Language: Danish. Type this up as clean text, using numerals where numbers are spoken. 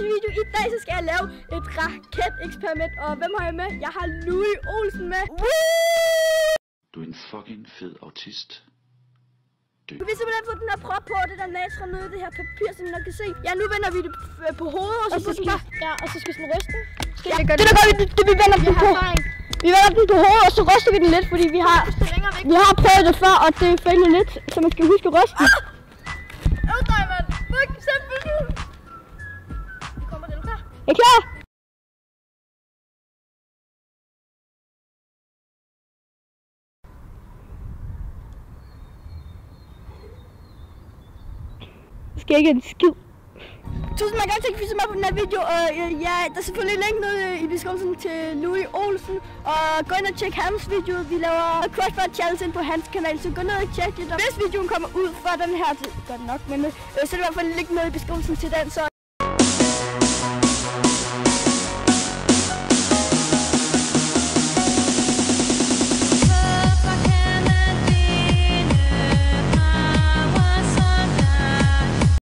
næste video. I dag så skal jeg lave et raket-eksperiment. Og hvem har jeg med? Jeg har Louis Olsen med. Du er en fucking fed autist. Vi vil simpelthen få den her prop på, det der natron nede, det her papir, som I nok kan se. Ja, nu vender vi det på hovedet, og så skal og så skal sådan ryste. Ja, det der gør vi, det vi vender den på. Vi vender den på hovedet, og så ryster vi den lidt, fordi vi har prøvet det før, og det fejler lidt, så man skal huske at ryste den. Nej, mand. Fuck, simpelthen. Kommer det, du klar? Er I klar? Skal ikke en skid. Tusind mange gange, at I så med på den her video, og ja, der er selvfølgelig link nede i beskrivelsen til Louis Olsen, og gå ind og tjek hans video. Vi laver Crossfire Challenge ind på hans kanal, så gå ned og tjek det. Hvis videoen kommer ud fra den her, det gør det nok, men så er det i hvert fald link nede i beskrivelsen til den, så